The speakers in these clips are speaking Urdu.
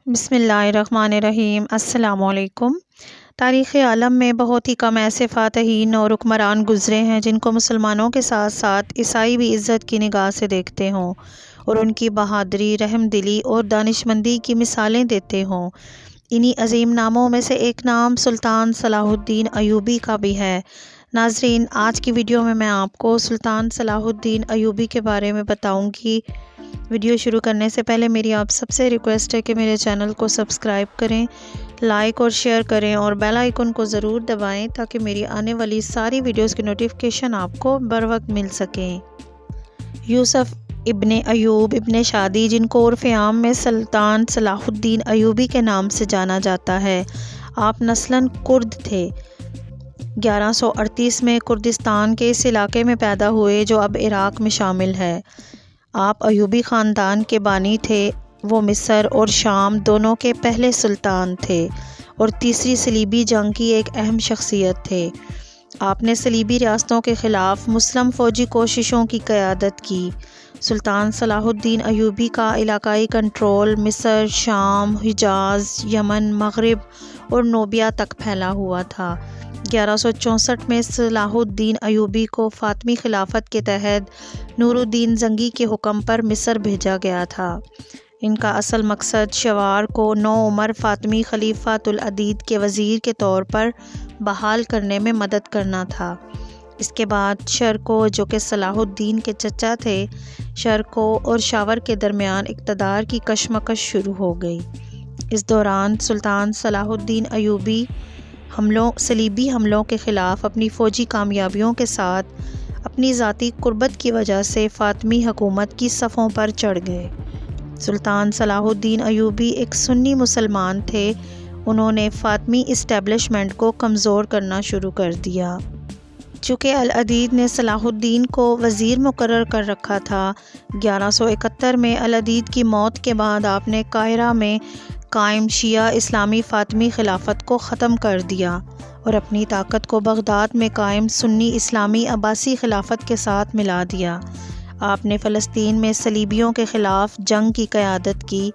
بسم اللہ الرحمن الرحیم۔ السلام علیکم۔ تاریخ عالم میں بہت ہی کم ایسے فاتحین اور حکمران گزرے ہیں جن کو مسلمانوں کے ساتھ ساتھ عیسائی بھی عزت کی نگاہ سے دیکھتے ہوں اور ان کی بہادری، رحم دلی اور دانشمندی کی مثالیں دیتے ہوں۔ انہی عظیم ناموں میں سے ایک نام سلطان صلاح الدین ایوبی کا بھی ہے۔ ناظرین، آج کی ویڈیو میں آپ کو سلطان صلاح الدین ایوبی کے بارے میں بتاؤں گی۔ ویڈیو شروع کرنے سے پہلے میری آپ سب سے ریکویسٹ ہے کہ میرے چینل کو سبسکرائب کریں، لائک اور شیئر کریں اور بیل آئیکن کو ضرور دبائیں تاکہ میری آنے والی ساری ویڈیوز کی نوٹیفیکیشن آپ کو بر وقت مل سکیں۔ یوسف ابن ایوب ابن شادی، جن کو عرف عام میں سلطان صلاح الدین ایوبی کے نام سے جانا جاتا ہے، آپ نسلاً کرد تھے۔ 1138 میں کردستان کے اس علاقے میں پیدا ہوئے جو اب عراق میں شامل ہے۔ آپ ایوبی خاندان کے بانی تھے۔ وہ مصر اور شام دونوں کے پہلے سلطان تھے اور تیسری صلیبی جنگ کی ایک اہم شخصیت تھے۔ آپ نے صلیبی ریاستوں کے خلاف مسلم فوجی کوششوں کی قیادت کی۔ سلطان صلاح الدین ایوبی کا علاقائی کنٹرول مصر، شام، حجاز، یمن، مغرب اور نوبیا تک پھیلا ہوا تھا۔ 1164 میں صلاح الدین ایوبی کو فاطمی خلافت کے تحت نور الدین زنگی کے حکم پر مصر بھیجا گیا تھا۔ ان کا اصل مقصد شوار کو نوعمر فاطمی خلیفۃ العدید کے وزیر کے طور پر بحال کرنے میں مدد کرنا تھا۔ اس کے بعد شرقو، جو کہ صلاح الدین کے چچا تھے، شرقو اور شاور کے درمیان اقتدار کی کشمکش شروع ہو گئی۔ اس دوران سلطان صلاح الدین ایوبی صلیبی حملوں کے خلاف اپنی فوجی کامیابیوں کے ساتھ اپنی ذاتی قربت کی وجہ سے فاطمی حکومت کی صفوں پر چڑھ گئے۔ سلطان صلاح الدین ایوبی ایک سنی مسلمان تھے۔ انہوں نے فاطمی اسٹیبلشمنٹ کو کمزور کرنا شروع کر دیا۔ چونکہ العدید نے صلاح الدین کو وزیر مقرر کر رکھا تھا، 1171 میں العدید کی موت کے بعد آپ نے قاہرہ میں قائم شیعہ اسلامی فاطمی خلافت کو ختم کر دیا اور اپنی طاقت کو بغداد میں قائم سنی اسلامی عباسی خلافت کے ساتھ ملا دیا۔ آپ نے فلسطین میں صلیبیوں کے خلاف جنگ کی قیادت کی۔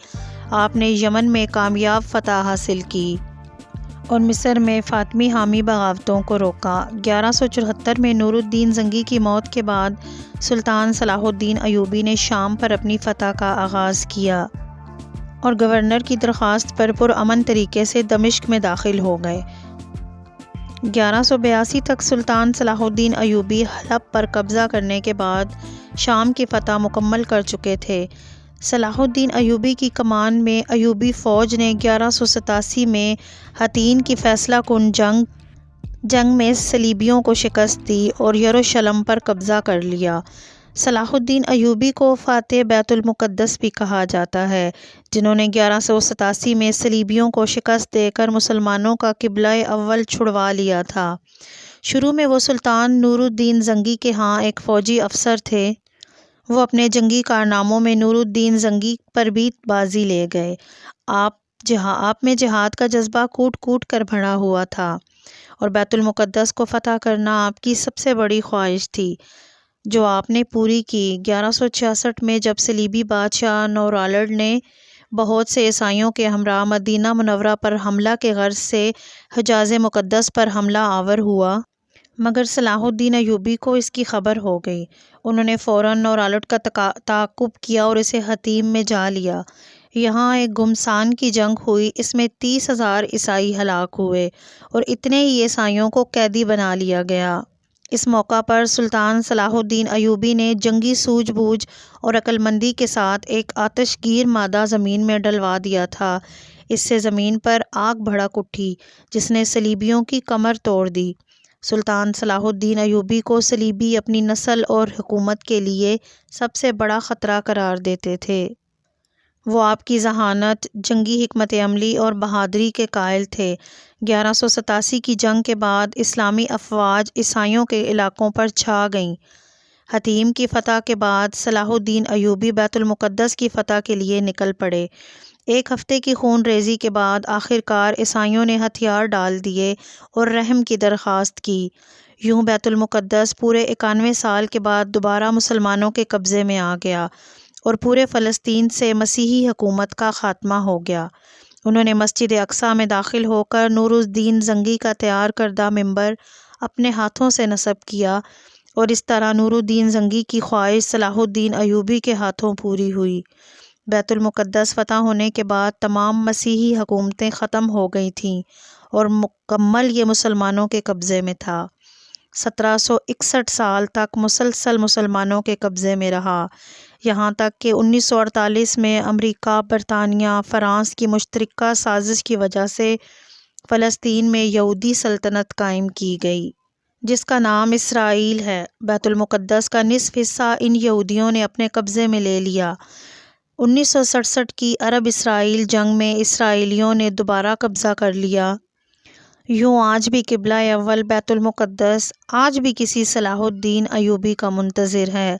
آپ نے یمن میں کامیاب فتح حاصل کی اور مصر میں فاطمی حامی بغاوتوں کو روکا۔ 1174 میں نور الدین زنگی کی موت کے بعد سلطان صلاح الدین ایوبی نے شام پر اپنی فتح کا آغاز کیا اور گورنر کی درخواست پر پرامن طریقے سے دمشق میں داخل ہو گئے۔ 1182 تک سلطان صلاح الدین ایوبی حلب پر قبضہ کرنے کے بعد شام کی فتح مکمل کر چکے تھے۔ صلاح الدین ایوبی کی کمان میں ایوبی فوج نے 1187 میں حطین کی فیصلہ کن جنگ میں صلیبیوں کو شکست دی اور یروشلم پر قبضہ کر لیا۔ صلاح الدین ایوبی کو فاتح بیت المقدس بھی کہا جاتا ہے، جنہوں نے 1187 میں صلیبیوں کو شکست دے کر مسلمانوں کا قبلہ اول چھڑوا لیا تھا۔ شروع میں وہ سلطان نور الدین زنگی کے ہاں ایک فوجی افسر تھے۔ وہ اپنے جنگی کارناموں میں نور الدین زنگی پر بھی بازی لے گئے۔ آپ میں جہاد کا جذبہ کوٹ کوٹ کر بھرا ہوا تھا اور بیت المقدس کو فتح کرنا آپ کی سب سے بڑی خواہش تھی، جو آپ نے پوری کی۔ 1166 میں جب صلیبی بادشاہ نورالڈ نے بہت سے عیسائیوں کے ہمراہ مدینہ منورہ پر حملہ کے غرض سے حجاز مقدس پر حملہ آور ہوا، مگر صلاح الدین ایوبی کو اس کی خبر ہو گئی۔ انہوں نے فوراً نورالڈ کا تعاقب کیا اور اسے حطیم میں جا لیا۔ یہاں ایک گھمسان کی جنگ ہوئی۔ اس میں 30,000 عیسائی ہلاک ہوئے اور اتنے ہی عیسائیوں کو قیدی بنا لیا گیا۔ اس موقع پر سلطان صلاح الدین ایوبی نے جنگی سوجھ بوجھ اور عقل مندی کے ساتھ ایک آتش گیر مادہ زمین میں ڈلوا دیا تھا۔ اس سے زمین پر آگ بھڑک اٹھی جس نے صلیبیوں کی کمر توڑ دی۔ سلطان صلاح الدین ایوبی کو صلیبی اپنی نسل اور حکومت کے لیے سب سے بڑا خطرہ قرار دیتے تھے۔ وہ آپ کی ذہانت، جنگی حکمت عملی اور بہادری کے قائل تھے۔ 1187 کی جنگ کے بعد اسلامی افواج عیسائیوں کے علاقوں پر چھا گئیں۔ حطیم کی فتح کے بعد صلاح الدین ایوبی بیت المقدس کی فتح کے لیے نکل پڑے۔ ایک ہفتے کی خون ریزی کے بعد آخرکار عیسائیوں نے ہتھیار ڈال دیے اور رحم کی درخواست کی۔ یوں بیت المقدس پورے 91 سال کے بعد دوبارہ مسلمانوں کے قبضے میں آ گیا۔ اور پورے فلسطین سے مسیحی حکومت کا خاتمہ ہو گیا۔ انہوں نے مسجد اقصیٰ میں داخل ہو کر نور الدین زنگی کا تیار کردہ منبر اپنے ہاتھوں سے نصب کیا، اور اس طرح نور الدین زنگی کی خواہش صلاح الدین ایوبی کے ہاتھوں پوری ہوئی۔ بیت المقدس فتح ہونے کے بعد تمام مسیحی حکومتیں ختم ہو گئی تھیں اور مکمل یہ مسلمانوں کے قبضے میں تھا۔ 1761 سال تک مسلسل مسلمانوں کے قبضے میں رہا، یہاں تک کہ 1948 میں امریکہ، برطانیہ، فرانس کی مشترکہ سازش کی وجہ سے فلسطین میں یہودی سلطنت قائم کی گئی، جس کا نام اسرائیل ہے۔ بیت المقدس کا نصف حصہ ان یہودیوں نے اپنے قبضے میں لے لیا۔ 1967 کی عرب اسرائیل جنگ میں اسرائیلیوں نے دوبارہ قبضہ کر لیا۔ یوں آج بھی قبلہ اول بیت المقدس آج بھی کسی صلاح الدین ایوبی کا منتظر ہے۔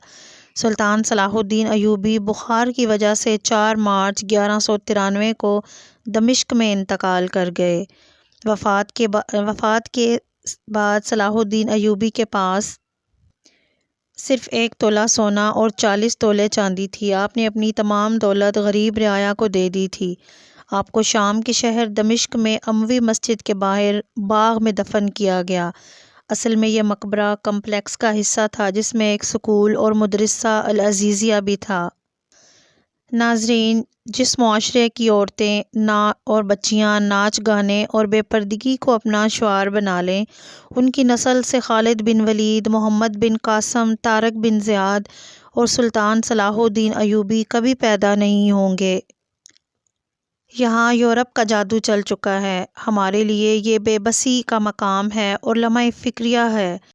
سلطان صلاح الدین ایوبی بخار کی وجہ سے 4 مارچ 1193 کو دمشق میں انتقال کر گئے۔ وفات کے بعد صلاح الدین ایوبی کے پاس صرف 1 تولہ سونا اور 40 تولے چاندی تھی۔ آپ نے اپنی تمام دولت غریب رعایا کو دے دی تھی۔ آپ کو شام کے شہر دمشق میں اموی مسجد کے باہر باغ میں دفن کیا گیا۔ اصل میں یہ مقبرہ کمپلیکس کا حصہ تھا جس میں ایک سکول اور مدرسہ العزیزیہ بھی تھا۔ ناظرین، جس معاشرے کی عورتیں اور بچیاں ناچ گانے اور بے پردگی کو اپنا شعار بنا لیں، ان کی نسل سے خالد بن ولید، محمد بن قاسم، طارق بن زیاد اور سلطان صلاح الدین ایوبی کبھی پیدا نہیں ہوں گے۔ یہاں یورپ کا جادو چل چکا ہے۔ ہمارے لیے یہ بے بسی کا مقام ہے اور لمحہ فکریہ ہے۔